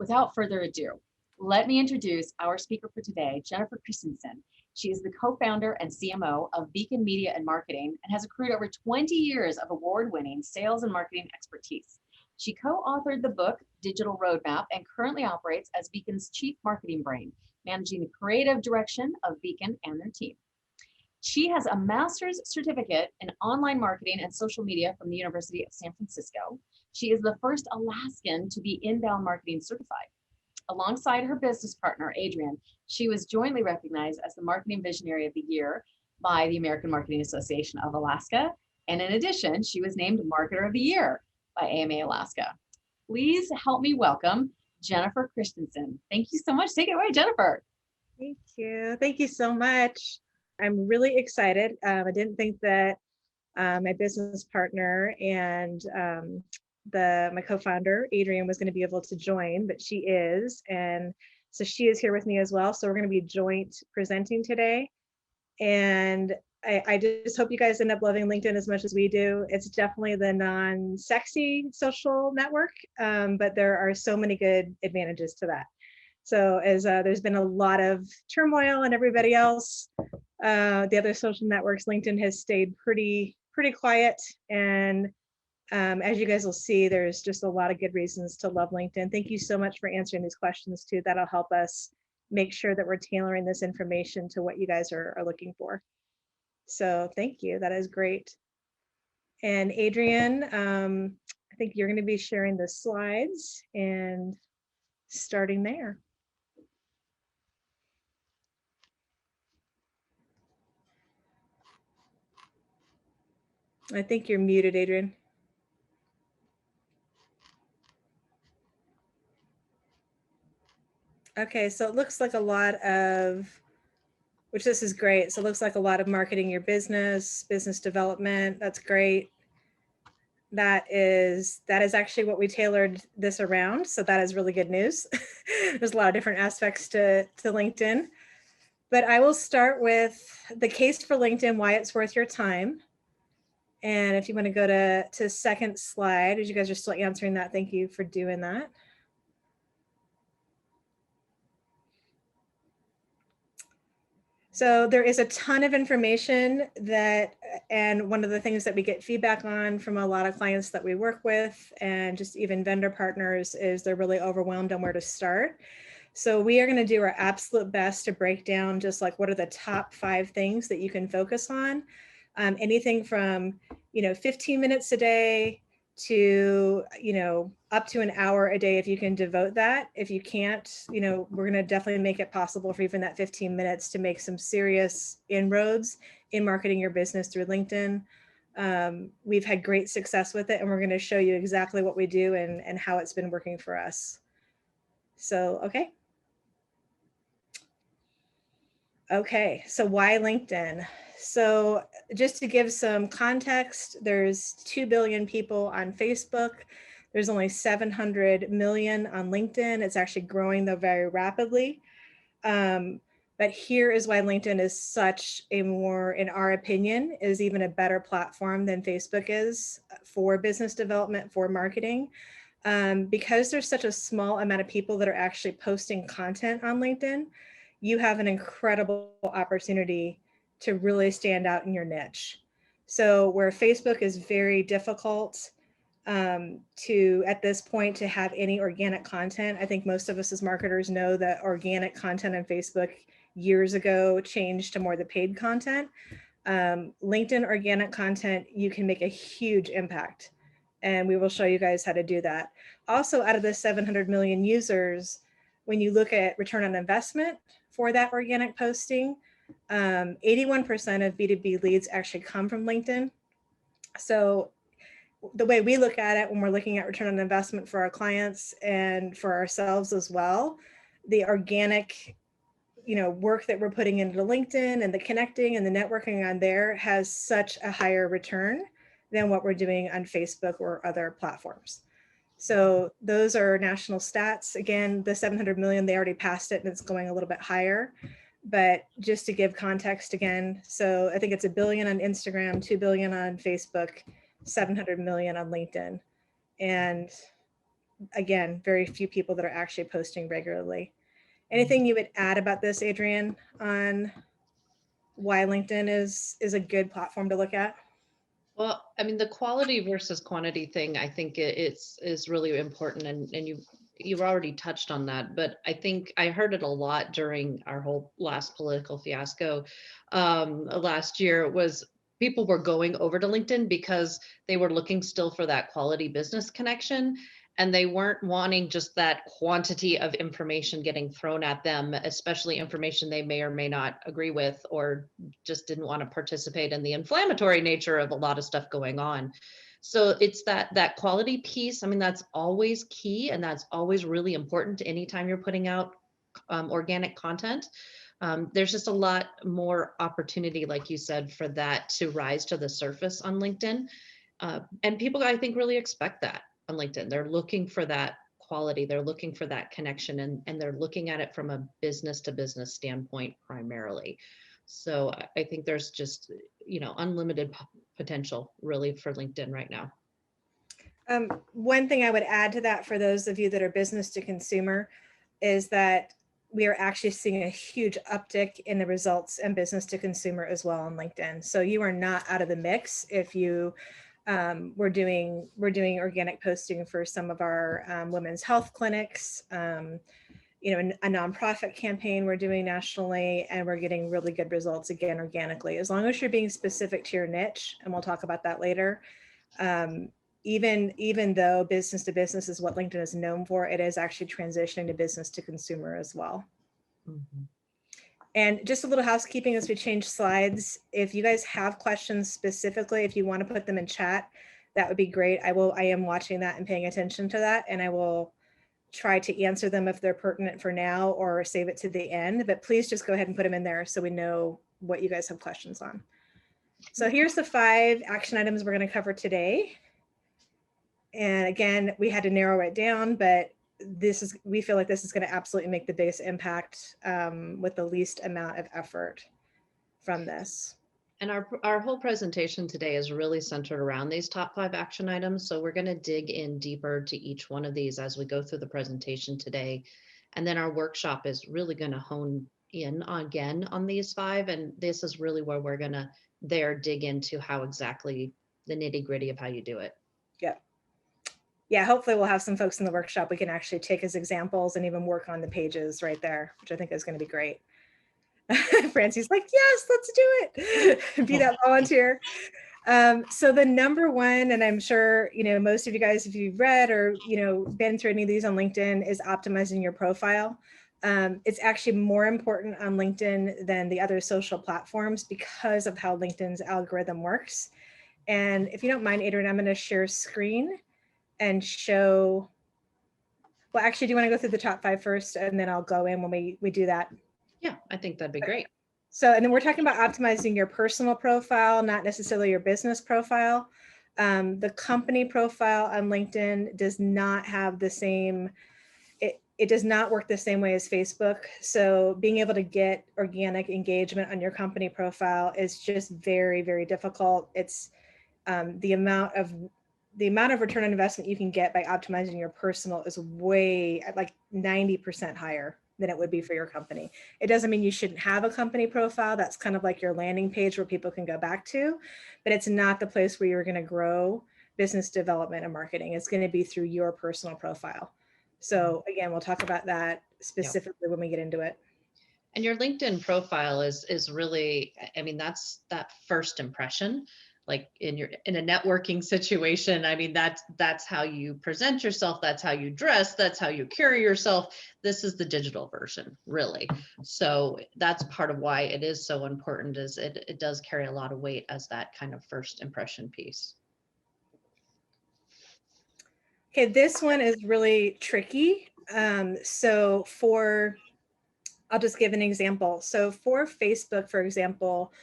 Without further ado, let me introduce our speaker for today, Jennifer Christensen. She is the co-founder and CMO of Beacon Media and Marketing and has accrued over 20 years of award-winning sales and marketing expertise. She co-authored the book Digital Roadmap and currently operates as Beacon's chief marketing brain, managing the creative direction of Beacon and their team. She has a master's certificate in online marketing and social media from the University of San Francisco. She is the first Alaskan to be inbound marketing certified. Alongside her business partner, Adrian, she was jointly recognized as the Marketing Visionary of the Year by the American Marketing Association of Alaska. And in addition, she was named Marketer of the Year by AMA Alaska. Please help me welcome Jennifer Christensen. Thank you so much. Take it away, Jennifer. Thank you. Thank you so much. I'm really excited. I didn't think that my business partner and my co-founder, Adrian, was going to be able to join, but she is. And so she is here with me as well. So we're going to be joint presenting today. And I just hope you guys end up loving LinkedIn as much as we do. It's definitely the non-sexy social network, but there are so many good advantages to that. So as there's been a lot of turmoil and everybody else, the other social networks, LinkedIn has stayed pretty quiet. And as you guys will see, there's just a lot of good reasons to love LinkedIn. Thank you so much for answering these questions too. That'll help us make sure that we're tailoring this information to what you guys are looking for. So thank you, that is great. And Adrian, I think you're going to be sharing the slides and starting there. I think you're muted, Adrian. Okay, so it looks like a lot of, which this is great. So it looks like a lot of marketing your business development. That's great. That is actually what we tailored this around. So that is really good news. There's a lot of different aspects to LinkedIn. But I will start with the case for LinkedIn, why it's worth your time. And if you want to go to second slide, as you guys are still answering that, thank you for doing that. So there is a ton of information that, and one of the things that we get feedback on from a lot of clients that we work with and just even vendor partners is they're really overwhelmed on where to start. So we are going to do our absolute best to break down just like what are the top 5 things that you can focus on. Anything from, 15 minutes a day to, up to an hour a day if you can devote that. If you can't, we're going to definitely make it possible for even that 15 minutes to make some serious inroads in marketing your business through LinkedIn. We've had great success with it, and we're going to show you exactly what we do and how it's been working for us. So, Okay, so why LinkedIn? So just to give some context, there's 2 billion people on Facebook. There's only 700 million on LinkedIn. It's actually growing though very rapidly. But here is why LinkedIn is such a more, in our opinion, is even a better platform than Facebook is for business development, for marketing. Because there's such a small amount of people that are actually posting content on LinkedIn, you have an incredible opportunity to really stand out in your niche. So where Facebook is very difficult to, at this point, to have any organic content, I think most of us as marketers know that organic content on Facebook years ago changed to more the paid content. LinkedIn organic content, you can make a huge impact. And we will show you guys how to do that. Also, out of the 700 million users, when you look at return on investment for that organic posting, 81% of B2B leads actually come from LinkedIn. So the way we look at it when we're looking at return on investment for our clients and for ourselves as well, the organic work that we're putting into LinkedIn and the connecting and the networking on there has such a higher return than what we're doing on Facebook or other platforms. So those are national stats. Again, the 700 million, they already passed it and it's going a little bit higher. But just to give context again, so I think it's 1 billion on Instagram, 2 billion on Facebook, 700 million on LinkedIn. And again, very few people that are actually posting regularly. Anything you would add about this, Adrienne, on why LinkedIn is a good platform to look at? Well, I mean, the quality versus quantity thing, I think is really important, and you've already touched on that. But I think I heard it a lot during our whole last political fiasco last year. Was people were going over to LinkedIn because they were looking still for that quality business connection, and they weren't wanting just that quantity of information getting thrown at them, especially information they may or may not agree with, or just didn't want to participate in the inflammatory nature of a lot of stuff going on. So it's that quality piece. I mean, that's always key, and that's always really important anytime you're putting out organic content. There's just a lot more opportunity, like you said, for that to rise to the surface on LinkedIn. And people, I think, really expect that on LinkedIn. They're looking for that quality, they're looking for that connection, and they're looking at it from a business to business standpoint primarily. So I think there's just, unlimited potential really for LinkedIn right now. One thing I would add to that for those of you that are business to consumer is that we are actually seeing a huge uptick in the results and business to consumer as well on LinkedIn. So you are not out of the mix if you we're doing organic posting for some of our women's health clinics, a nonprofit campaign we're doing nationally, and we're getting really good results again organically, as long as you're being specific to your niche, and we'll talk about that later. Even though business to business is what LinkedIn is known for, it is actually transitioning to business to consumer as well. Mm-hmm. And just a little housekeeping as we change slides. If you guys have questions specifically, if you want to put them in chat, that would be great. I am watching that and paying attention to that, and I will try to answer them if they're pertinent for now, or save it to the end. But please just go ahead and put them in there so we know what you guys have questions on. So here's the 5 action items we're going to cover today. And again, we had to narrow it down, but we feel like this is going to absolutely make the biggest impact with the least amount of effort from this. And our whole presentation today is really centered around these top 5 action items. So we're going to dig in deeper to each one of these as we go through the presentation today. And then our workshop is really going to hone in again on these 5. And this is really where we're going to dig into how exactly the nitty gritty of how you do it. Yep. Yeah, hopefully we'll have some folks in the workshop we can actually take as examples and even work on the pages right there, which I think is going to be great. Francie's like, yes, let's do it. Be that volunteer. So the number one, and I'm sure, most of you guys, if you've read or, been through any of these on LinkedIn, is optimizing your profile. It's actually more important on LinkedIn than the other social platforms because of how LinkedIn's algorithm works. And if you don't mind, Adrienne, I'm going to share screen and show, well, actually, do you want to go through the top 5 first, and then I'll go in when we do that? Yeah, I think that'd be great. So, and then we're talking about optimizing your personal profile, not necessarily your business profile. The company profile on LinkedIn does not have the same, it does not work the same way as Facebook. So being able to get organic engagement on your company profile is just very, very difficult. It's the amount of return on investment you can get by optimizing your personal is way, like 90% higher than it would be for your company. It doesn't mean you shouldn't have a company profile. That's kind of like your landing page where people can go back to, but it's not the place where you're going to grow business development and marketing. It's going to be through your personal profile. So again, we'll talk about that specifically when we get into it. And your LinkedIn profile is really, I mean, that's that first impression. Like in a networking situation, I mean, that's how you present yourself, that's how you dress, that's how you carry yourself. This is the digital version, really. So that's part of why it is so important, is it does carry a lot of weight as that kind of first impression piece. Okay, this one is really tricky. So I'll just give an example. So for Facebook, for example,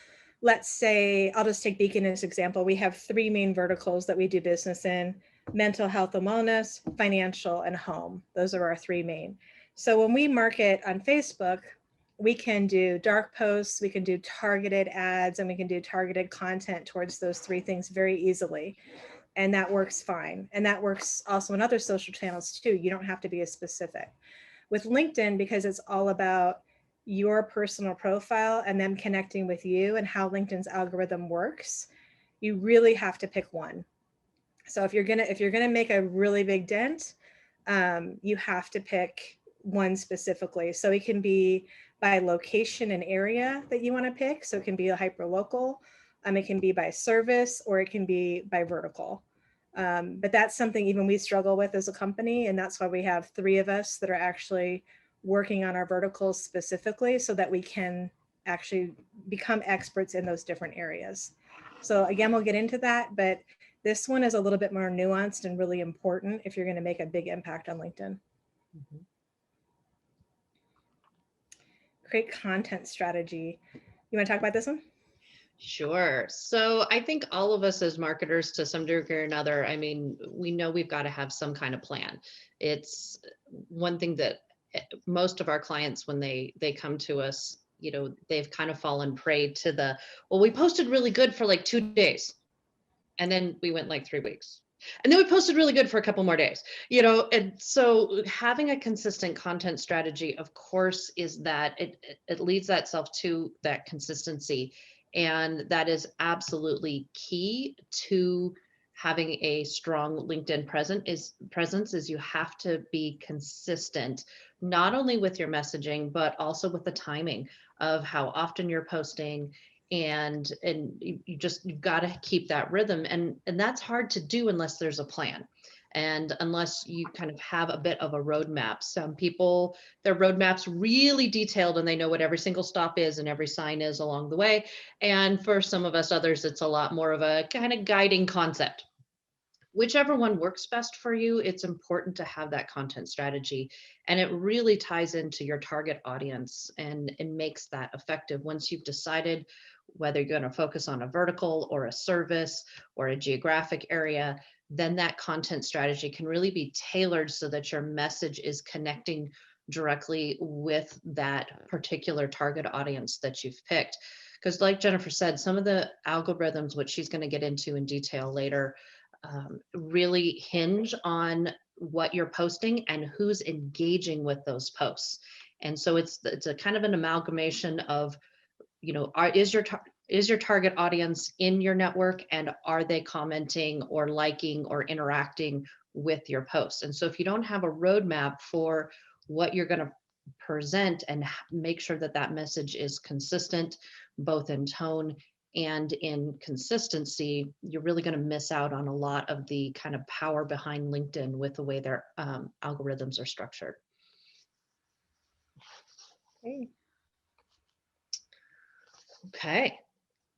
let's say, I'll just take Beacon as an example. We have 3 main verticals that we do business in: mental health and wellness, financial, and home. Those are our 3 main. So when we market on Facebook, we can do dark posts, we can do targeted ads, and we can do targeted content towards those 3 things very easily. and that works fine. And that works also in other social channels too. You don't have to be as specific. With LinkedIn, because it's all about your personal profile and them connecting with you and how LinkedIn's algorithm works, you really have to pick one. So if you're gonna make a really big dent, you have to pick one specifically. So it can be by location and area that you want to pick. So it can be a hyper local, it can be by service, or it can be by vertical. But that's something even we struggle with as a company, and that's why we have 3 of us that are actually working on our verticals specifically, so that we can actually become experts in those different areas. So again, we'll get into that, but this one is a little bit more nuanced and really important if you're going to make a big impact on LinkedIn. Mhm. Create content strategy. You want to talk about this one? Sure. So I think all of us as marketers to some degree or another, I mean, we know we've got to have some kind of plan. It's one thing that most of our clients, when they come to us, you know, they've kind of fallen prey to the, well, we posted really good for like 2 days. And then we went like 3 weeks. And then we posted really good for a couple more days, you know. And so having a consistent content strategy, of course, is that it leads that self to that consistency. And that is absolutely key to having a strong LinkedIn presence is you have to be consistent, not only with your messaging, but also with the timing of how often you're posting, and you've got to keep that rhythm, and that's hard to do unless there's a plan, and unless you kind of have a bit of a roadmap. Some people, their roadmap's really detailed and they know what every single stop is and every sign is along the way, and for some of us others, it's a lot more of a kind of guiding concept. Whichever one works best for you, it's important to have that content strategy. And it really ties into your target audience and makes that effective. Once you've decided whether you're going to focus on a vertical or a service or a geographic area, then that content strategy can really be tailored so that your message is connecting directly with that particular target audience that you've picked. Because like Jennifer said, some of the algorithms, which she's going to get into in detail later, really hinge on what you're posting and who's engaging with those posts. And so it's a kind of an amalgamation of, you know, is your target audience in your network, and are they commenting or liking or interacting with your posts? And so if you don't have a roadmap for what you're going to present and make sure that that message is consistent, both in tone and in consistency, you're really going to miss out on a lot of the kind of power behind LinkedIn with the way their algorithms are structured. Okay.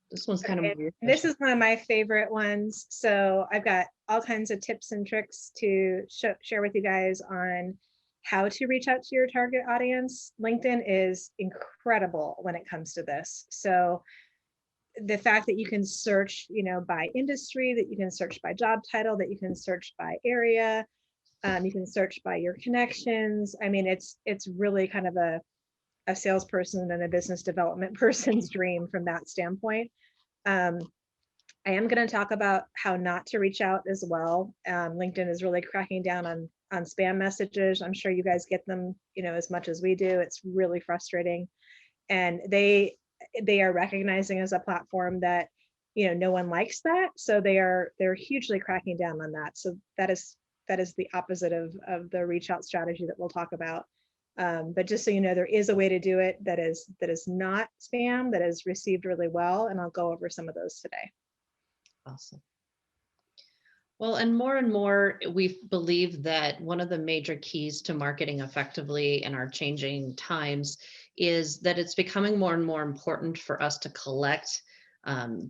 This one's kind of weird. This is one of my favorite ones. So I've got all kinds of tips and tricks to share with you guys on how to reach out to your target audience. LinkedIn is incredible when it comes to this. So the fact that you can search, you know, by industry, that you can search by job title, that you can search by area, you can search by your connections. I mean, it's really kind of a salesperson and a business development person's dream from that standpoint. I am going to talk about how not to reach out as well. LinkedIn is really cracking down on spam messages. I'm sure you guys get them, you know, as much as we do. It's really frustrating, and they are recognizing as a platform that, you know, no one likes that, so they're hugely cracking down on that. So that is the opposite of the reach out strategy that we'll talk about. But just so you know, there is a way to do it that is not spam, that is received really well, and I'll go over some of those today. Awesome. Well, and more, we believe that one of the major keys to marketing effectively in our changing times is that it's becoming more and more important for us to collect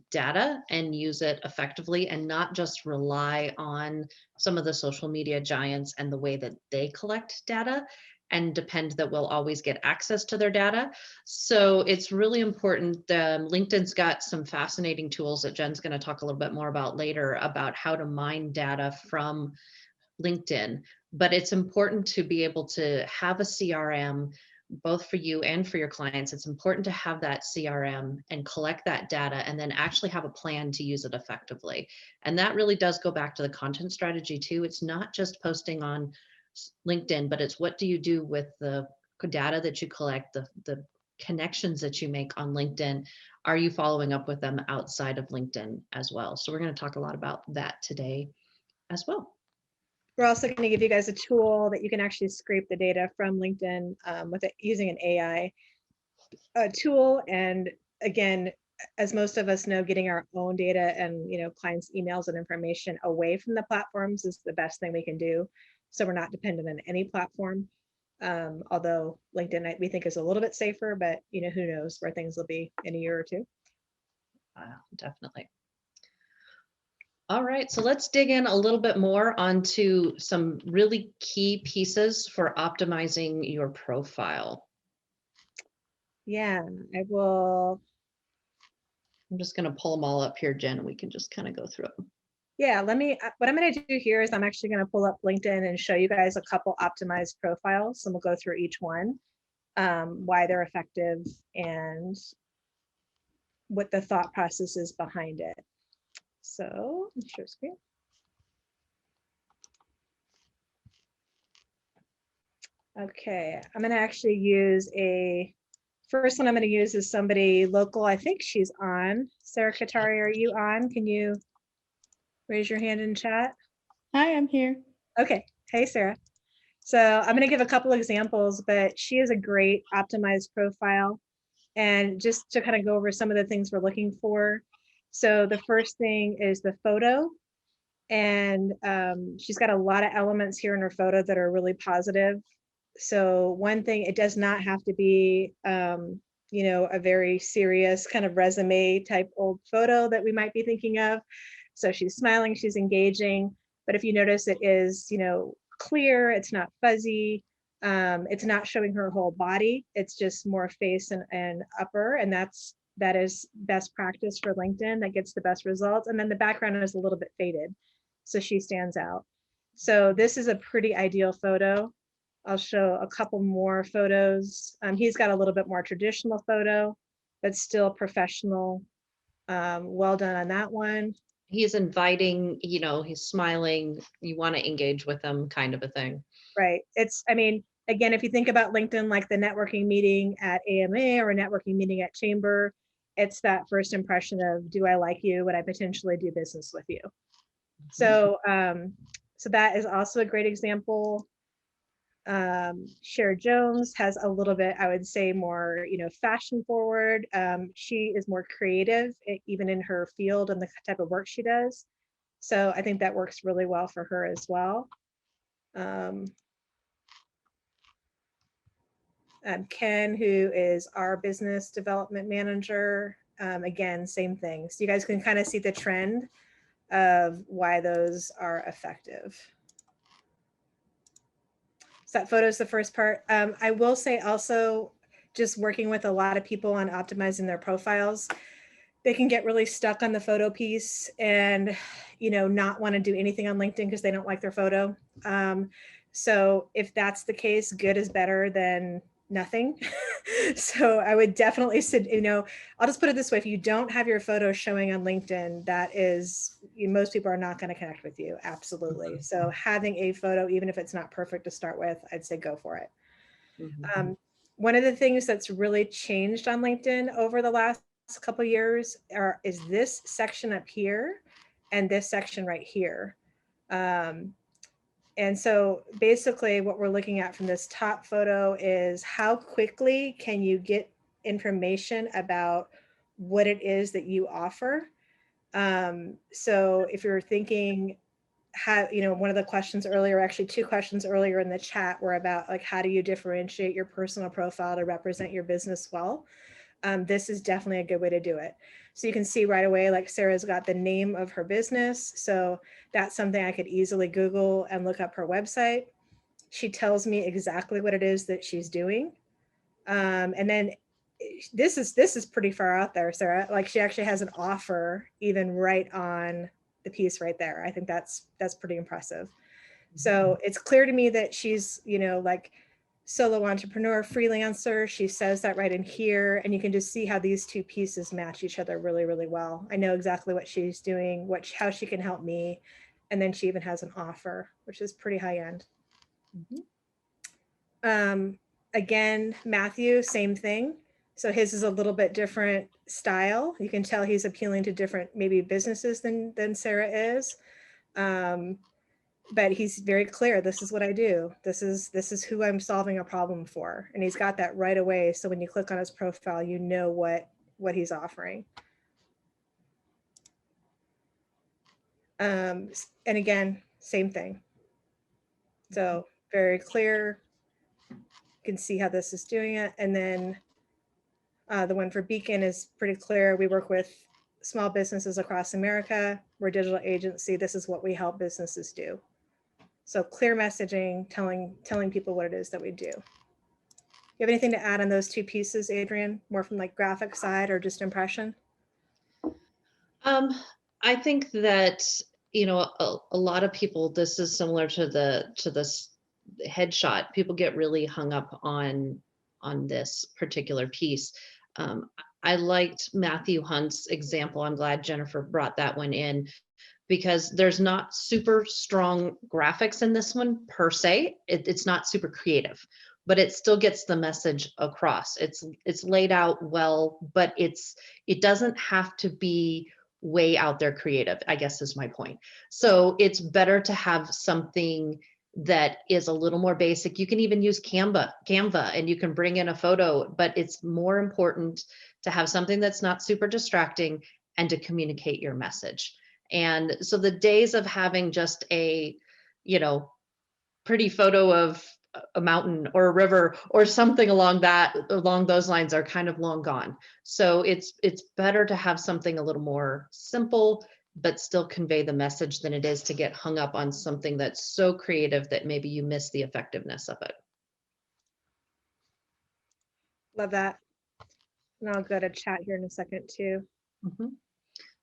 data and use it effectively, and not just rely on some of the social media giants and the way that they collect data and depend that we'll always get access to their data. So it's really important. LinkedIn's got some fascinating tools that Jen's going to talk a little bit more about later about how to mine data from LinkedIn. But it's important to be able to have a CRM, both for you and for your clients, it's important to have that CRM and collect that data and then actually have a plan to use it effectively. And that really does go back to the content strategy too. It's not just posting on LinkedIn, but it's what do you do with the data that you collect, the connections that you make on LinkedIn. Are you following up with them outside of LinkedIn as well? So we're going to talk a lot about that today as well. We're also going to give you guys a tool that you can actually scrape the data from LinkedIn with it using an AI tool. And again, as most of us know, getting our own data and clients' emails and information away from the platforms is the best thing we can do. So we're not dependent on any platform. Although LinkedIn we think is a little bit safer, but who knows where things will be in a year or two. Definitely. All right, so let's dig in a little bit more onto some really key pieces for optimizing your profile. Yeah, I will. I'm just going to pull them all up here, Jen, and we can just kind of go through them. Yeah, what I'm going to do here is I'm actually going to pull up LinkedIn and show you guys a couple optimized profiles, and we'll go through each one, why they're effective and what the thought process is behind it. So let me share screen. Okay, I'm going to actually use first one I'm going to use is somebody local. I think she's on. Sarah Katari, are you on? Can you raise your hand in chat? Hi, I'm here. Okay. Hey, Sarah. So I'm going to give a couple examples, but she is a great optimized profile. And just to kind of go over some of the things we're looking for. So the first thing is the photo. And she's got a lot of elements here in her photo that are really positive. So one thing, it does not have to be, a very serious kind of resume type old photo that we might be thinking of. So she's smiling, she's engaging, but if you notice it is, clear, it's not fuzzy, it's not showing her whole body, it's just more face and upper, and that is best practice for LinkedIn. That gets the best results. And then the background is a little bit faded, so she stands out. So this is a pretty ideal photo. I'll show a couple more photos. He's got a little bit more traditional photo, but still professional. Well done on that one. He's inviting, he's smiling, you want to engage with him, kind of a thing. Right. Again, if you think about LinkedIn, like the networking meeting at AMA or a networking meeting at Chamber, it's that first impression of, do I like you? Would I potentially do business with you? So, so that is also a great example. Cher Jones has a little bit, I would say, more, fashion forward. She is more creative, even in her field and the type of work she does. So I think that works really well for her as well. Ken, who is our business development manager, again, same thing. So you guys can kind of see the trend of why those are effective. So that photo is the first part. I will say also, just working with a lot of people on optimizing their profiles, they can get really stuck on the photo piece and, not want to do anything on LinkedIn because they don't like their photo. So if that's the case, good is better than nothing. So I would definitely say, I'll just put it this way. If you don't have your photo showing on LinkedIn, most people are not going to connect with you. Absolutely. So having a photo, even if it's not perfect to start with, I'd say go for it. Mm-hmm. One of the things that's really changed on LinkedIn over the last couple of years is this section up here and this section right here. And so basically what we're looking at from this top photo is how quickly can you get information about what it is that you offer. So if you're thinking, one of the questions earlier, actually 2 questions earlier in the chat were about like, how do you differentiate your personal profile to represent your business well? This is definitely a good way to do it. So you can see right away, like Sarah's got the name of her business. So that's something I could easily Google and look up her website. She tells me exactly what it is that she's doing. And then this is pretty far out there, Sarah. Like she actually has an offer even right on the piece right there. I think that's pretty impressive. So it's clear to me that she's, solo entrepreneur, freelancer. She says that right in here, and you can just see how these two pieces match each other really, really well. I know exactly what she's doing, how she can help me. And then she even has an offer, which is pretty high end. Again, Matthew, same thing. So his is a little bit different style. You can tell he's appealing to different maybe businesses than Sarah is. But he's very clear. This is what I do. This is who I'm solving a problem for. And he's got that right away. So when you click on his profile, you know what he's offering. And again, same thing. So very clear. You can see how this is doing it. And then the one for Beacon is pretty clear. We work with small businesses across America. We're a digital agency. This is what we help businesses do. So clear messaging, telling people what it is that we do. You have anything to add on those two pieces, Adrian? More from like graphic side or just impression? I think that, you know, a lot of people, this is similar to this headshot. People get really hung up on this particular piece. I liked Matthew Hunt's example. I'm glad Jennifer brought that one in, because there's not super strong graphics in this one per se. It's not super creative, but it still gets the message across. It's laid out well, but it doesn't have to be way out there creative, I guess is my point. So it's better to have something that is a little more basic. You can even use Canva, and you can bring in a photo, but it's more important to have something that's not super distracting and to communicate your message. And so the days of having just a, you know, pretty photo of a mountain or a river or something along those lines are kind of long gone. So it's better to have something a little more simple, but still convey the message, than it is to get hung up on something that's so creative that maybe you miss the effectiveness of it. Love that. And I'll go to chat here in a second too.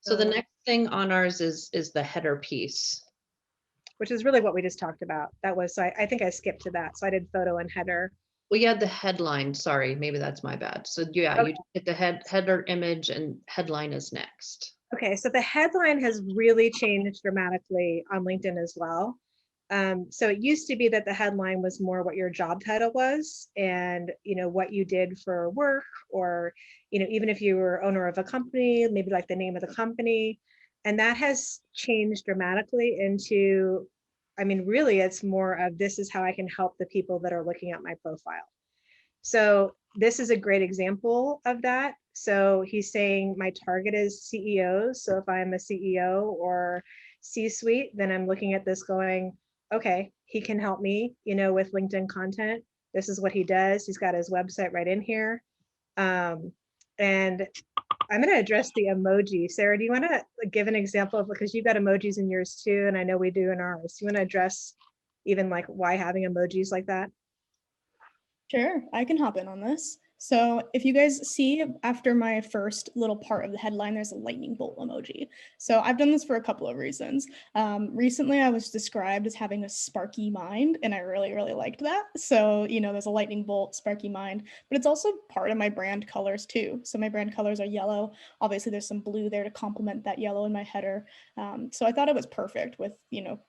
So the next thing on ours is the header piece, which is really what we just talked about. That was, I think I skipped to that. So I did photo and header. Well, you had the headline. Sorry, maybe that's my bad. So yeah, okay. You hit the header image, and headline is next. Okay, so the headline has really changed dramatically on LinkedIn as well. So it used to be that the headline was more what your job title was, and what you did for work, or even if you were owner of a company, maybe like the name of the company. And that has changed dramatically into, I mean, really, it's more of, this is how I can help the people that are looking at my profile. So this is a great example of that. So he's saying my target is CEOs. So if I'm a CEO or C-suite, then I'm looking at this going, okay, he can help me, with LinkedIn content. This is what he does. He's got his website right in here. And I'm going to address the emoji. Sarah, do you want to give an example of, because you've got emojis in yours too, and I know we do in ours. Do you want to address even like why having emojis like that? Sure, I can hop in on this. So if you guys see after my first little part of the headline, there's a lightning bolt emoji. So I've done this for a couple of reasons. Recently, I was described as having a sparky mind, and I really, really liked that. So, there's a lightning bolt, sparky mind, but it's also part of my brand colors too. So my brand colors are yellow. Obviously, there's some blue there to complement that yellow in my header. So I thought it was perfect with,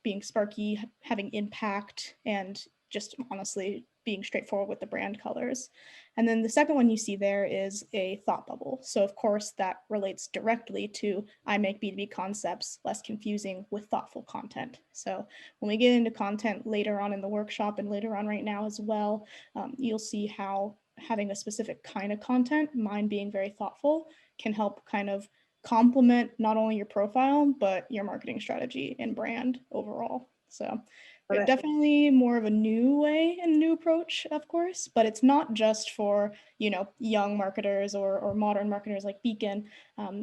being sparky, having impact, and just honestly being straightforward with the brand colors. And then the second one you see there is a thought bubble. So of course that relates directly to I make B2B concepts less confusing with thoughtful content. So when we get into content later on in the workshop and later on right now as well, you'll see how having a specific kind of content, mine being very thoughtful, can help kind of complement not only your profile, but your marketing strategy and brand overall. So definitely more of a new way and new approach, of course, but it's not just for, young marketers or modern marketers like Beacon.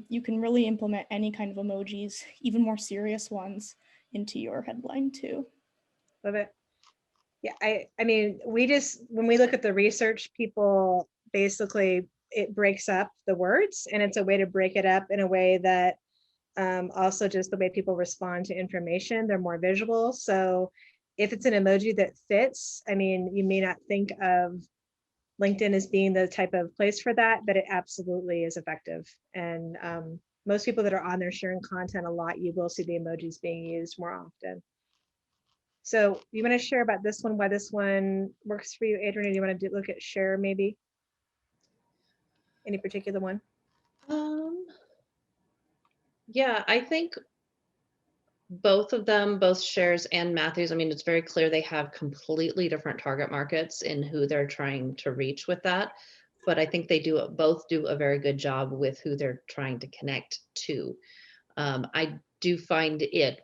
You can really implement any kind of emojis, even more serious ones, into your headline too. Love it. Yeah, I mean, when we look at the research, people basically, it breaks up the words, and it's a way to break it up in a way that also just the way people respond to information, they're more visual. So if it's an emoji that fits, I mean, you may not think of LinkedIn as being the type of place for that, but it absolutely is effective. And most people that are on there sharing content a lot, you will see the emojis being used more often. So you want to share about this one, why this one works for you, Adrian? Or do you want to look at share maybe? Any particular one? Yeah, I think both of them, both Shares and Matthews, I mean, it's very clear they have completely different target markets in who they're trying to reach with that. But I think they both do a very good job with who they're trying to connect to. I do find it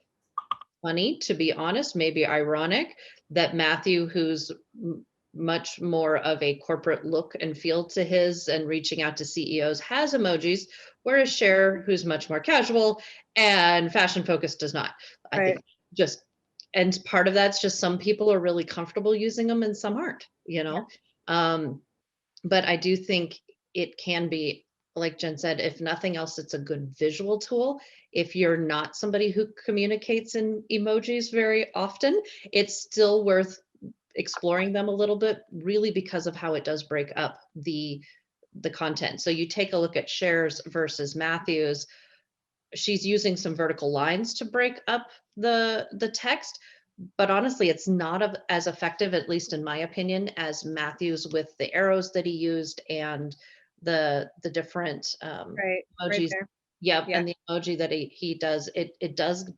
funny, to be honest, maybe ironic, that Matthew, who's much more of a corporate look and feel to his and reaching out to CEOs, has emojis, whereas Cher, who's much more casual and fashion focused, does not. I Right. think just, and part of that's just some people are really comfortable using them and some aren't, you know? But I do think it can be, like Jen said, if nothing else, it's a good visual tool. If you're not somebody who communicates in emojis very often, it's still worth exploring them a little bit, really because of how it does break up the content. So you take a look at Shares versus Matthews. She's using some vertical lines to break up the text, but honestly, it's not as effective, at least in my opinion, as Matthews with the arrows that he used and the different Right. Right emojis. there. Yep, Yeah. and the emoji that he does, it does,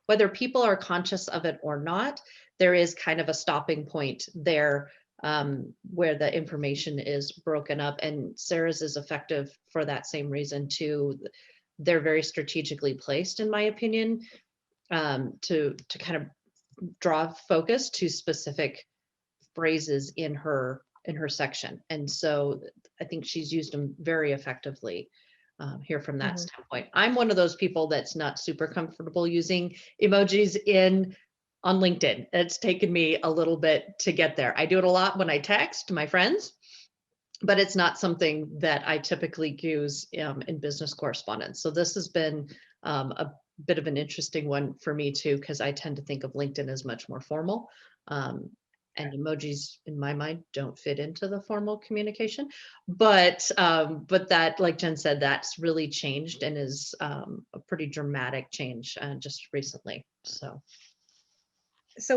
whether people are conscious of it or not, there is kind of a stopping point there where the information is broken up, and Sarah's is effective for that same reason too. They're very strategically placed, in my opinion, to kind of draw focus to specific phrases in her section. And so I think she's used them very effectively here from that standpoint. I'm one of those people that's not super comfortable using emojis on LinkedIn. It's taken me a little bit to get there. I do it a lot when I text my friends, but it's not something that I typically use in business correspondence. So this has been a bit of an interesting one for me too, because I tend to think of LinkedIn as much more formal. And emojis in my mind don't fit into the formal communication, but that, like Jen said, that's really changed and is a pretty dramatic change just recently. So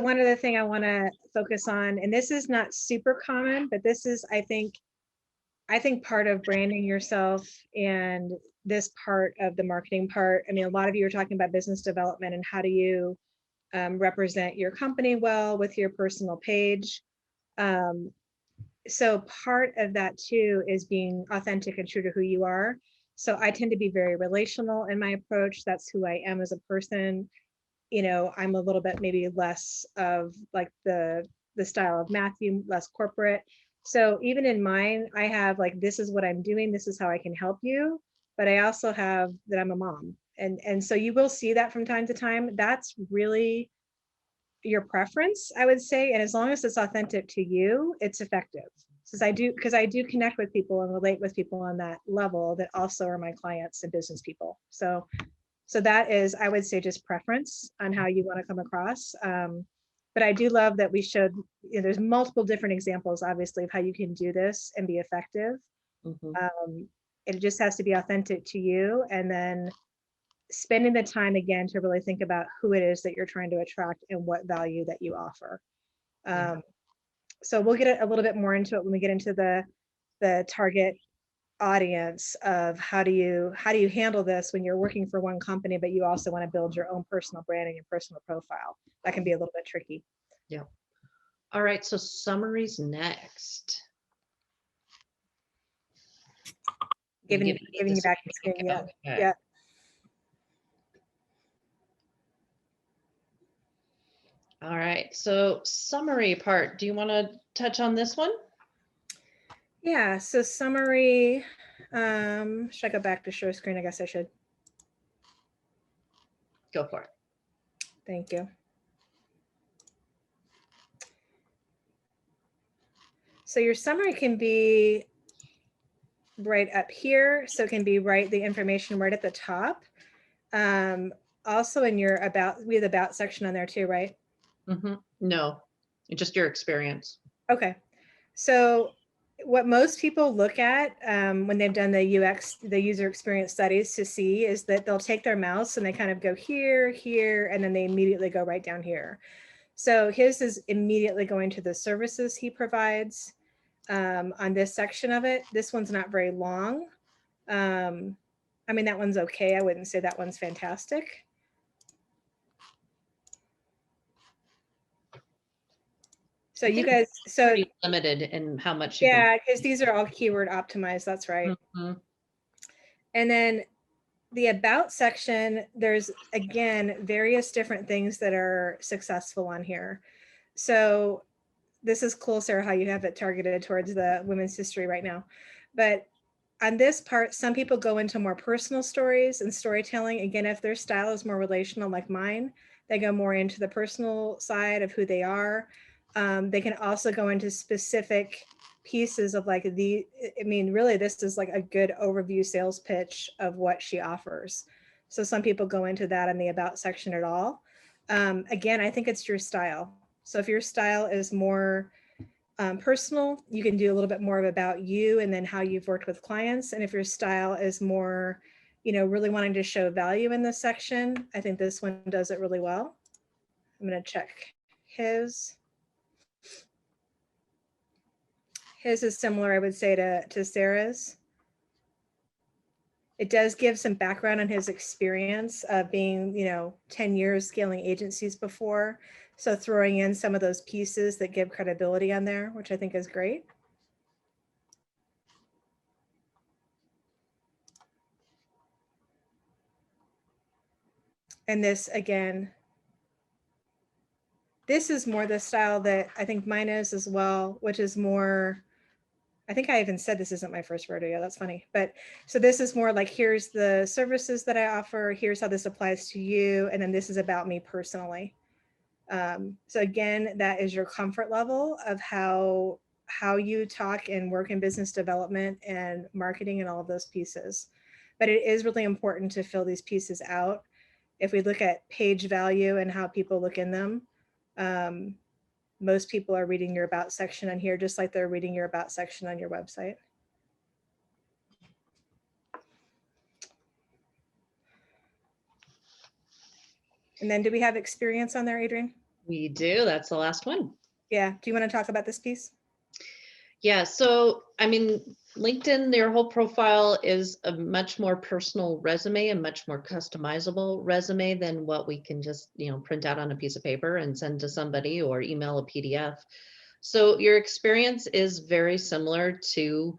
one other thing I want to focus on, and this is not super common, but this is, I think part of branding yourself and this part of the marketing part. I mean, a lot of you are talking about business development and how do you represent your company well with your personal page. So part of that too is being authentic and true to who you are. So I tend to be very relational in my approach. That's who I am as a person. You know, I'm a little bit maybe less of like the style of Matthew, less corporate. So even in mine, I have like, this is what I'm doing. This is how I can help you. But I also have that I'm a mom. And so you will see that from time to time. That's really your preference, I would say. And as long as it's authentic to you, it's effective. Because I do connect with people and relate with people on that level that also are my clients and business people. So that is, I would say, just preference on how you want to come across. But I do love that we showed, there's multiple different examples, obviously, of how you can do this and be effective. It just has to be authentic to you. And then spending the time again to really think about who it is that you're trying to attract and what value that you offer. So we'll get a little bit more into it when we get into the target audience of how do you handle this when you're working for one company, but you also want to build your own personal branding and personal profile. That can be a little bit tricky. Yeah. All right. So summaries next. Giving you back the screen. Yeah. Okay. Yeah. All right. So summary part. Do you want to touch on this one? Yeah. So summary. Should I go back to share screen? I guess I should. Go for it. Thank you. So your summary can be right up here. So it can be the information right at the top. Also in your about, we have the about section on there too, right? No, just your experience. Okay. So what most people look at when they've done the UX, the user experience studies to see is that they'll take their mouse and they kind of go here, here, and then they immediately go right down here. So his is immediately going to the services he provides on this section of it. This one's not very long. I mean, that one's okay. I wouldn't say that one's fantastic. So I you think guys, so Pretty limited in how much you yeah, because these are all keyword optimized. That's right. can. And then the about section, there's again, various different things that are successful on here. So this is cool, Sarah, how you have it targeted towards the women's history right now. But on this part, some people go into more personal stories and storytelling. Again, if their style is more relational like mine, they go more into the personal side of who they are. They can also go into specific pieces of like I mean, really, this is like a good overview sales pitch of what she offers. So some people go into that in the about section at all. Again, I think it's your style. So if your style is more personal, you can do a little bit more of about you and then how you've worked with clients. And if your style is more, you know, really wanting to show value in this section, I think this one does it really well. I'm going to check his. His is similar, I would say, to Sarah's. It does give some background on his experience of being, you know, 10 years scaling agencies before. So throwing in some of those pieces that give credibility on there, which I think is great. And this, again, this is more the style that I think mine is as well, which is more, I think I even said this isn't my first rodeo. That's funny. But so this is more like, here's the services that I offer. Here's how this applies to you. And then this is about me personally. So again, that is your comfort level of how you talk and work in business development and marketing and all of those pieces. But it is really important to fill these pieces out. If we look at page value and how people look in them, most people are reading your about section on here, just like they're reading your about section on your website. And then do we have experience on there, Adrian? We do. That's the last one. Yeah. Do you want to talk about this piece? Yeah. So, I mean, LinkedIn, their whole profile is a much more personal resume, a much more customizable resume than what we can just, you know, print out on a piece of paper and send to somebody or email a PDF. So your experience is very similar to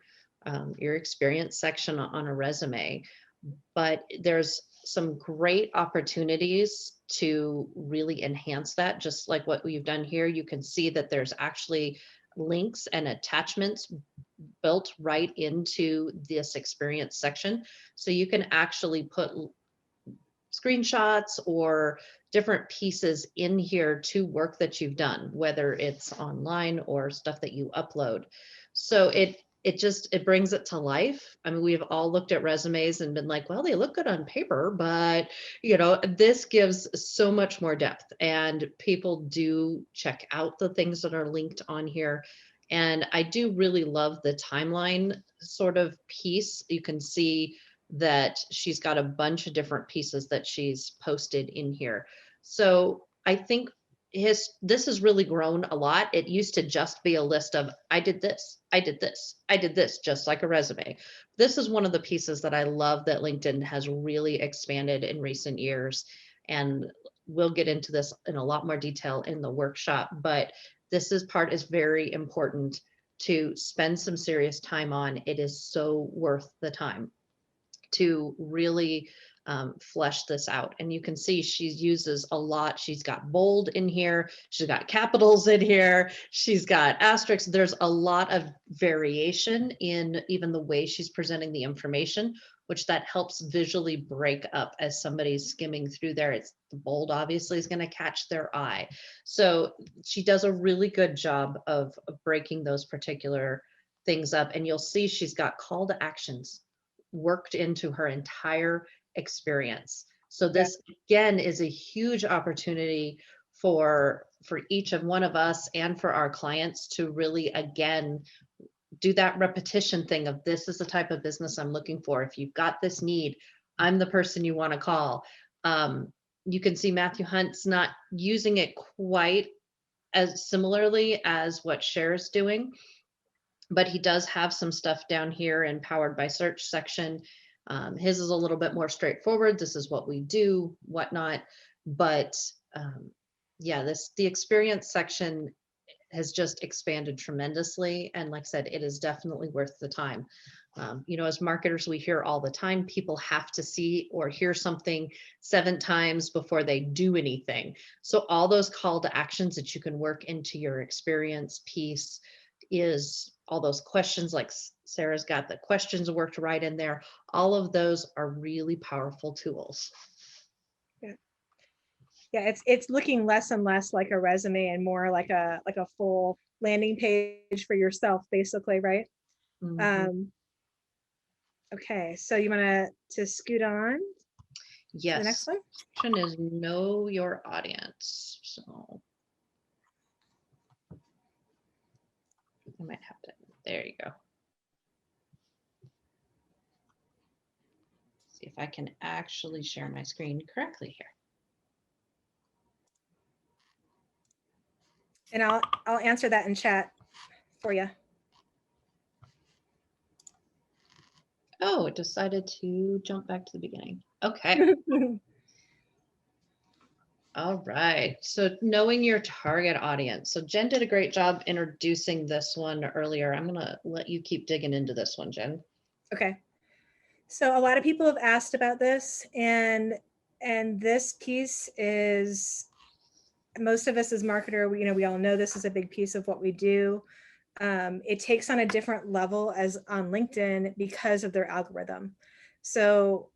your experience section on a resume, but there's some great opportunities to really enhance that. Just like what we've done here, you can see that there's actually links and attachments built right into this experience section. So you can actually put screenshots or different pieces in here to work that you've done, whether it's online or stuff that you upload. So it brings it to life. I mean, we've all looked at resumes and been like, well, they look good on paper, but you know, this gives so much more depth, and people do check out the things that are linked on here. And I do really love the timeline sort of piece. You can see that she's got a bunch of different pieces that she's posted in here. So I think this has really grown a lot. It used to just be a list of, I did this, I did this, I did this, just like a resume. This is one of the pieces that I love that LinkedIn has really expanded in recent years. And we'll get into this in a lot more detail in the workshop, but this part is very important to spend some serious time on. It is so worth the time to really flesh this out. And you can see she uses a lot. She's got bold in here. She's got capitals in here. She's got asterisks. There's a lot of variation in even the way she's presenting the information, which that helps visually break up as somebody's skimming through there. It's the bold obviously is going to catch their eye. So she does a really good job of breaking those particular things up. And you'll see she's got call to actions worked into her entire experience. So this again is a huge opportunity for for each of one of us and for our clients to really, again, do that repetition thing of this is the type of business I'm looking for. If you've got this need, I'm the person you want to call. You can see Matthew Hunt's not using it quite as similarly as what Cher is doing, but he does have some stuff down here in Powered by Search section. His is a little bit more straightforward. This is what we do, whatnot. But yeah, the experience section has just expanded tremendously. And like I said, it is definitely worth the time. As marketers, we hear all the time, people have to see or hear something 7 times before they do anything. So all those call to actions that you can work into your experience piece is all those questions, like Sarah's got the questions worked right in there. All of those are really powerful tools. Yeah, it's looking less and less like a resume and more like a full landing page for yourself, basically, right? Mhm. Okay, so you want to scoot on to the next Yes. one? Question is know your audience. So I might have to, there you go. See if I can actually share my screen correctly here. And I'll answer that in chat for you. Oh, it decided to jump back to the beginning. Okay. All right. So knowing your target audience. So Jen did a great job introducing this one earlier. I'm going to let you keep digging into this one, Jen. Okay. So a lot of people have asked about this, and this piece is, most of us as marketer, we all know this is a big piece of what we do. It takes on a different level as on LinkedIn because of their algorithm. So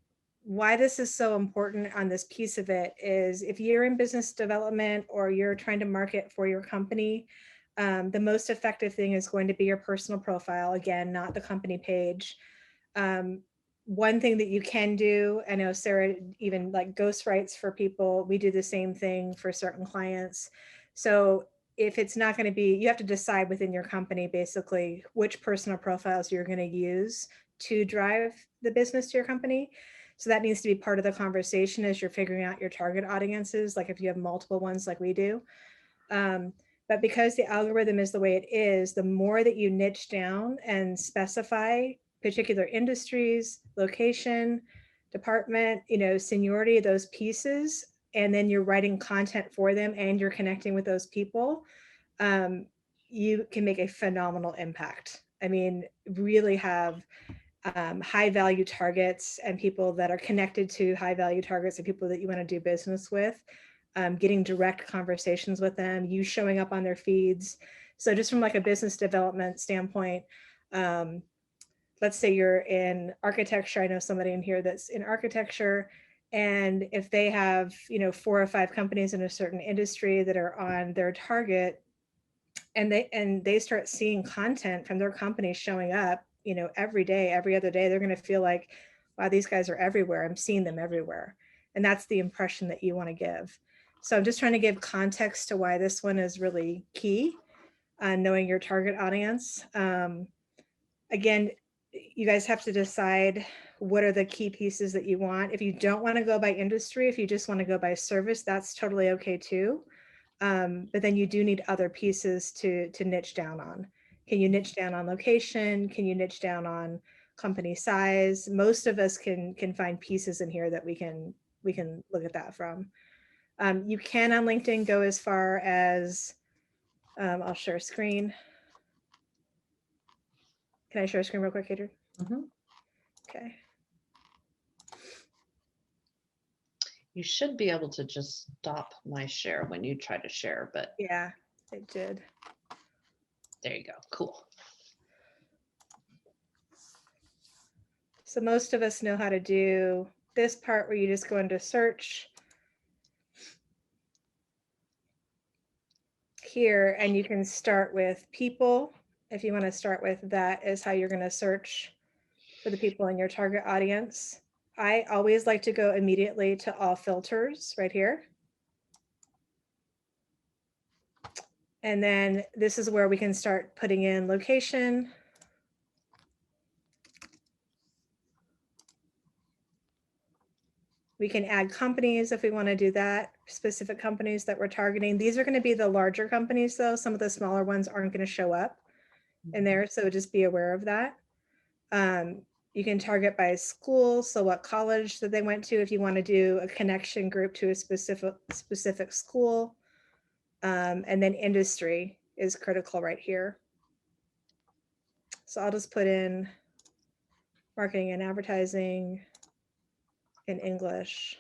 why this is so important on this piece of it is if you're in business development or you're trying to market for your company, the most effective thing is going to be your personal profile, again, not the company page. One thing that you can do, I know Sarah even like ghost writes for people. We do the same thing for certain clients. So if it's not going to be, you have to decide within your company basically which personal profiles you're going to use to drive the business to your company. So that needs to be part of the conversation as you're figuring out your target audiences, like if you have multiple ones like we do. But because the algorithm is the way it is, the more that you niche down and specify particular industries, location, department, seniority, those pieces, and then you're writing content for them and you're connecting with those people, you can make a phenomenal impact. I mean, really have high value targets and people that are connected to high value targets and people that you want to do business with, getting direct conversations with them, you showing up on their feeds. So just from like a business development standpoint, let's say you're in architecture. I know somebody in here that's in architecture. And if they have, 4 or 5 companies in a certain industry that are on their target, and they start seeing content from their company showing up, every day, every other day, they're going to feel like, wow, these guys are everywhere. I'm seeing them everywhere. And that's the impression that you want to give. So I'm just trying to give context to why this one is really key, knowing your target audience. Again, you guys have to decide what are the key pieces that you want. If you don't want to go by industry, if you just want to go by service, that's totally okay too. But then you do need other pieces to niche down on. Can you niche down on location? Can you niche down on company size? Most of us can find pieces in here that we can look at that from. You can on LinkedIn go as far as, I'll share a screen. Can I share a screen real quick, Adrian? Mm-hmm. Okay. You should be able to just stop my share when you try to share, but Yeah, it did. there you go. Cool. So most of us know how to do this part where you just go into search here, and you can start with people. If you want to start with that is how you're going to search for the people in your target audience. I always like to go immediately to all filters right here. And then this is where we can start putting in location. We can add companies if we want to do that, specific companies that we're targeting. These are going to be the larger companies though. Some of the smaller ones aren't going to show up in there, so just be aware of that. You can target by school, so what college that they went to if you want to do a connection group to a specific school. And then industry is critical right here. So I'll just put in marketing and advertising in English.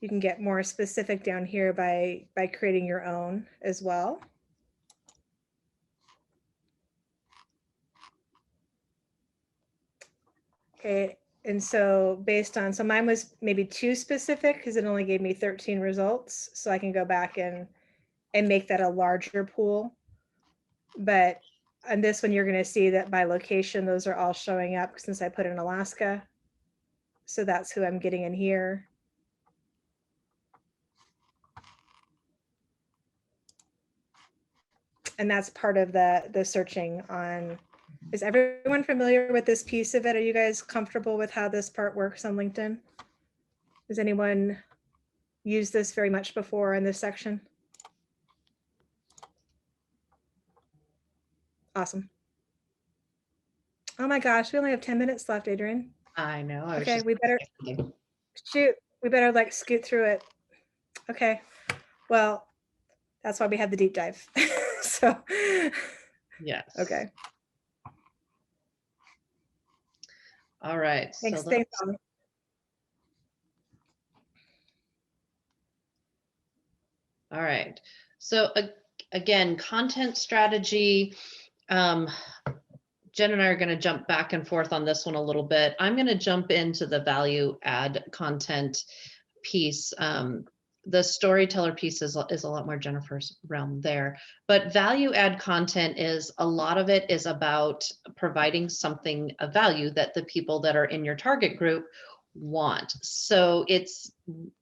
You can get more specific down here by creating your own as well. Okay, and so based on, so mine was maybe too specific because it only gave me 13 results. So I can go back and make that a larger pool. But on this one, you're going to see that by location, those are all showing up since I put in Alaska. So that's who I'm getting in here. And that's part of the searching on. Is everyone familiar with this piece of it? Are you guys comfortable with how this part works on LinkedIn? Has anyone used this very much before in this section? Awesome. Oh my gosh, we only have 10 minutes left, Adrian. I know. Okay, we better shoot. We better like scoot through it. Okay, well, that's why we had the deep dive. So, yes. Okay. All right. Thanks. So Thanks, Ollie. all right. So again, content strategy. Jen and I are going to jump back and forth on this one a little bit. I'm going to jump into the value add content piece. The storyteller piece is a lot more Jennifer's realm there, but value add content is a lot of it is about providing something of value that the people that are in your target group want. So it's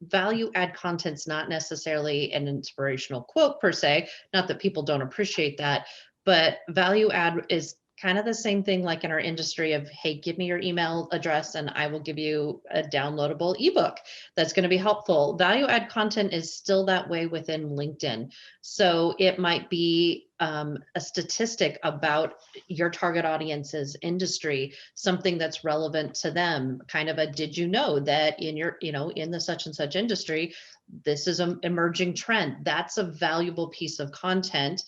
value add content's not necessarily an inspirational quote per se, not that people don't appreciate that, but value add is kind of the same thing like in our industry of, hey, give me your email address and I will give you a downloadable ebook that's going to be helpful. Value add content is still that way within LinkedIn. So it might be a statistic about your target audience's industry, something that's relevant to them, kind of a, did you know that in your, in the such and such industry, this is an emerging trend. That's a valuable piece of content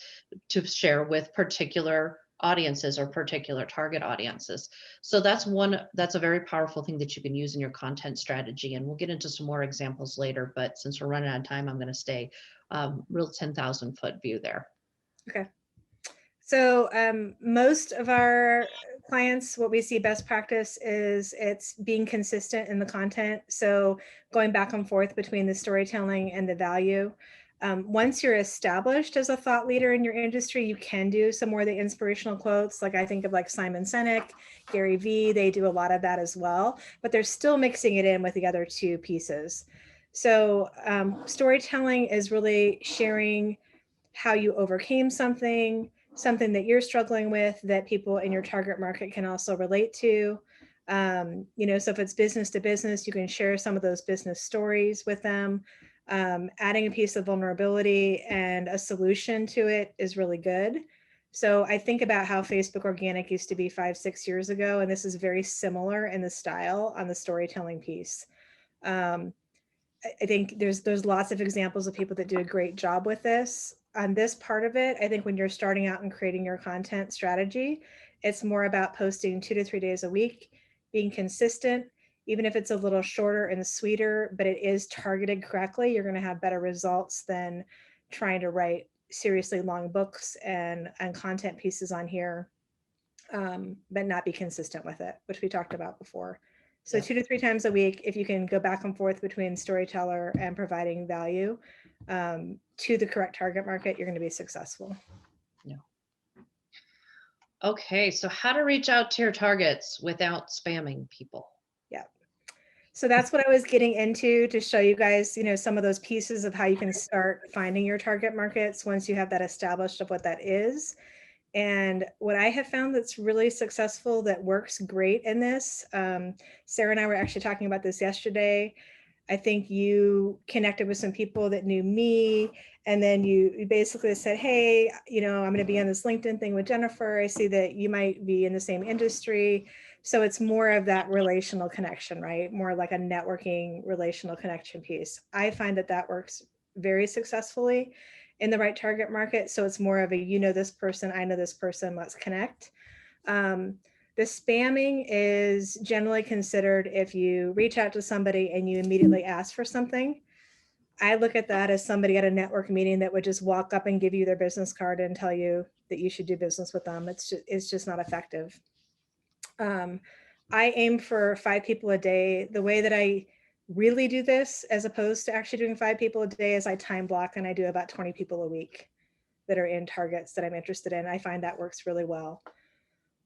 to share with particular audiences or particular target audiences. So that's a very powerful thing that you can use in your content strategy. And we'll get into some more examples later, but since we're running out of time, I'm going to stay real 10,000 foot view there. Okay. So most of our clients, what we see best practice is it's being consistent in the content. So going back and forth between the storytelling and the value. Once you're established as a thought leader in your industry, you can do some more of the inspirational quotes. Like I think of like Simon Sinek, Gary Vee, they do a lot of that as well, but they're still mixing it in with the other two pieces. So storytelling is really sharing how you overcame something that you're struggling with that people in your target market can also relate to. So if it's business to business, you can share some of those business stories with them. Adding a piece of vulnerability and a solution to it is really good. So I think about how Facebook organic used to be 5-6 years ago, and this is very similar in the style on the storytelling piece. I think there's lots of examples of people that do a great job with this. On this part of it, I think when you're starting out and creating your content strategy, it's more about posting 2 to 3 days a week, being consistent, even if it's a little shorter and sweeter, but it is targeted correctly, you're going to have better results than trying to write seriously long books and content pieces on here, but not be consistent with it, which we talked about before. So yeah. 2 to 3 times a week, if you can go back and forth between storyteller and providing value to the correct target market, you're going to be successful. Yeah. Okay, so how to reach out to your targets without spamming people. Yeah. So that's what I was getting into to show you guys, some of those pieces of how you can start finding your target markets once you have that established of what that is. And what I have found that's really successful, that works great in this, Sarah and I were actually talking about this yesterday. I think you connected with some people that knew me, and then you basically said, hey, I'm going to be on this LinkedIn thing with Jennifer. I see that you might be in the same industry. So it's more of that relational connection, right? More like a networking relational connection piece. I find that that works very successfully in the right target market. So it's more of a, this person, I know this person, let's connect. The spamming is generally considered if you reach out to somebody and you immediately ask for something. I look at that as somebody at a network meeting that would just walk up and give you their business card and tell you that you should do business with them. It's just not effective. I aim for 5 people a day. The way that I really do this, as opposed to actually doing 5 people a day, is I time block and I do about 20 people a week that are in targets that I'm interested in. I find that works really well.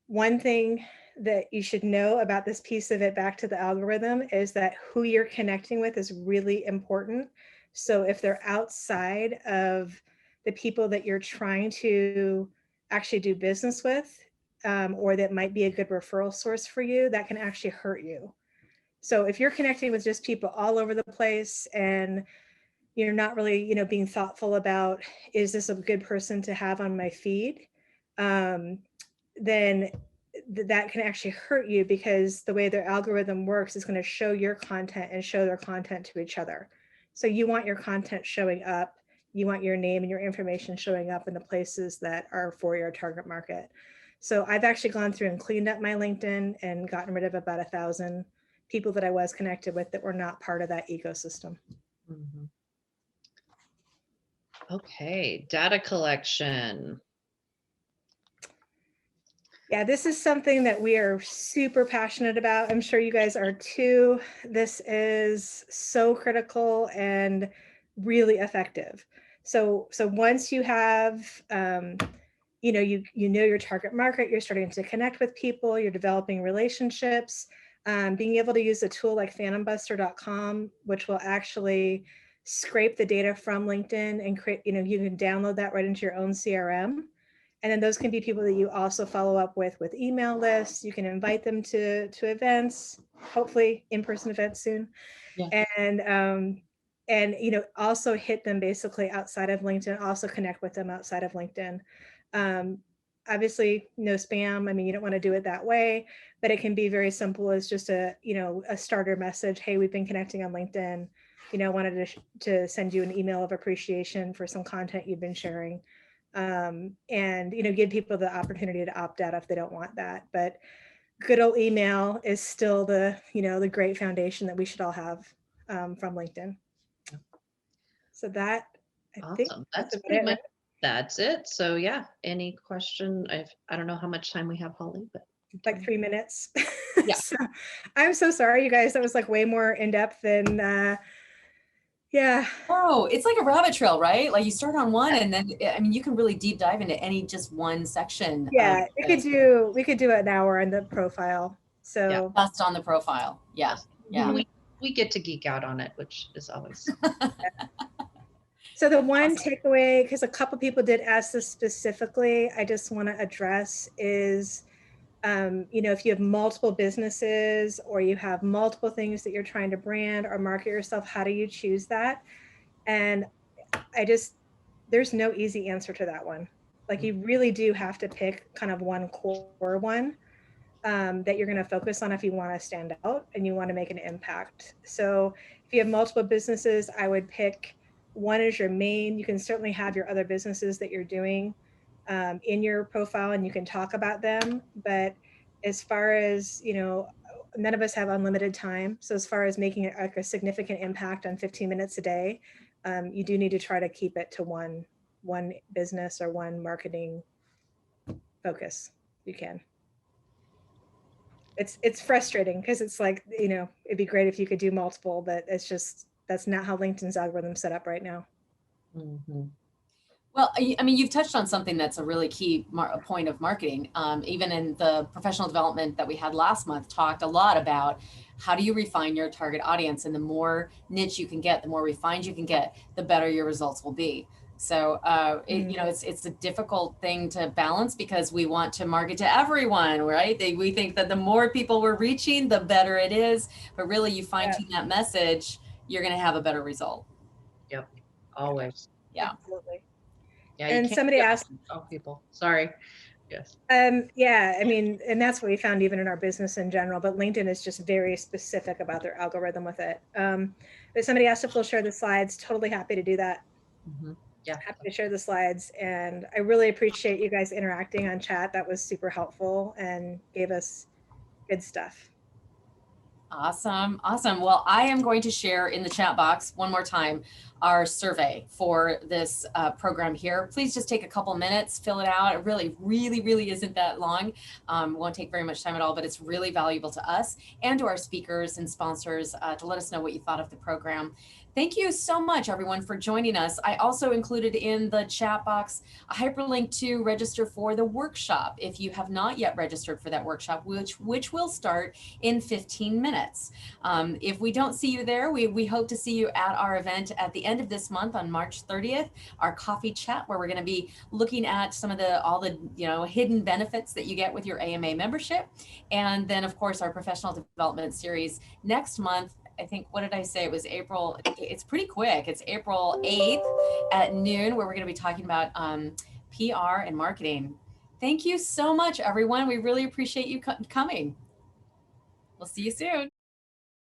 One thing that you should know about this piece of it, back to the algorithm, is that who you're connecting with is really important. So if they're outside of the people that you're trying to actually do business with, or that might be a good referral source for you, that can actually hurt you. So if you're connecting with just people all over the place and you're not really, being thoughtful about, is this a good person to have on my feed? Then that can actually hurt you, because the way their algorithm works is going to show your content and show their content to each other. So you want your content showing up, you want your name and your information showing up in the places that are for your target market. So I've actually gone through and cleaned up my LinkedIn and gotten rid of about 1,000 people that I was connected with that were not part of that ecosystem. Mhm. Okay, data collection. Yeah, this is something that we are super passionate about. I'm sure you guys are too. This is so critical and really effective. So once you have, you know your target market, you're starting to connect with people, you're developing relationships, being able to use a tool like phantombuster.com, which will actually scrape the data from LinkedIn and create, you can download that right into your own CRM. And then those can be people that you also follow up with email lists. You can invite them to events, hopefully in-person events soon. Yeah. And also hit them basically outside of LinkedIn, also connect with them outside of LinkedIn. Obviously no spam. I mean, you don't want to do it that way, but it can be very simple as just a starter message. Hey, we've been connecting on LinkedIn. Wanted to send you an email of appreciation for some content you've been sharing. And give people the opportunity to opt out if they don't want that. But good old email is still the great foundation that we should all have from LinkedIn. So that, I think Awesome. That's pretty much, that's it. So yeah, any question? I don't know how much time we have, Holly, but like 3 minutes. Yeah. So, I'm so sorry, you guys. That was like way more in depth than yeah. Oh, it's like a rabbit trail, right? Like you start on one and then, I mean, you can really deep dive into any just one section. Yeah, we could do an hour on the profile. So just on the profile. Yeah. Yeah. We get to geek out on it, which is always. So the one takeaway, because a couple people did ask this specifically, I just want to address is, if you have multiple businesses or you have multiple things that you're trying to brand or market yourself, how do you choose that? And there's no easy answer to that one. Like you really do have to pick kind of one core one that you're going to focus on if you want to stand out and you want to make an impact. So if you have multiple businesses, I would pick one as your main. You can certainly have your other businesses that you're doing in your profile and you can talk about them. But as far as, none of us have unlimited time. So as far as making it like a significant impact on 15 minutes a day, you do need to try to keep it to one business or one marketing focus. You can. It's frustrating because it's like, it'd be great if you could do multiple, but that's not how LinkedIn's algorithm set up right now. Mm-hmm. Well, I mean, you've touched on something that's a really key point of marketing. Even in the professional development that we had last month, talked a lot about how do you refine your target audience? And the more niche you can get, the more refined you can get, the better your results will be. So, it's a difficult thing to balance because we want to market to everyone, right? We think that the more people we're reaching, the better it is. But really, you fine tune that message, you're going to have a better result. Yep. Always. Yeah. Absolutely. Yeah. You And can't somebody get asked, all people. Sorry. Yes. yeah, I mean, and that's what we found even in our business in general, but LinkedIn is just very specific about their algorithm with it. But somebody asked if we'll share the slides. Totally happy to do that. Yeah. Happy to share the slides. And I really appreciate you guys interacting on chat. That was super helpful and gave us good stuff. Awesome. Awesome. Well, I am going to share in the chat box one more time our survey for this program here. Please just take a couple minutes, fill it out. It really isn't that long. Won't take very much time at all, but it's really valuable to us and to our speakers and sponsors to let us know what you thought of the program. Thank you so much, everyone, for joining us. I also included in the chat box a hyperlink to register for the workshop if you have not yet registered for that workshop, which will start in 15 minutes. If we don't see you there, we hope to see you at our event at the end of this month on March 30th, our coffee chat, where we're going to be looking at some of all the hidden benefits that you get with your AMA membership. And then, of course, our professional development series next month. I think, what did I say? It was April. It's pretty quick. It's April 8th at noon, where we're going to be talking about PR and marketing. Thank you so much, everyone. We really appreciate you coming. We'll see you soon.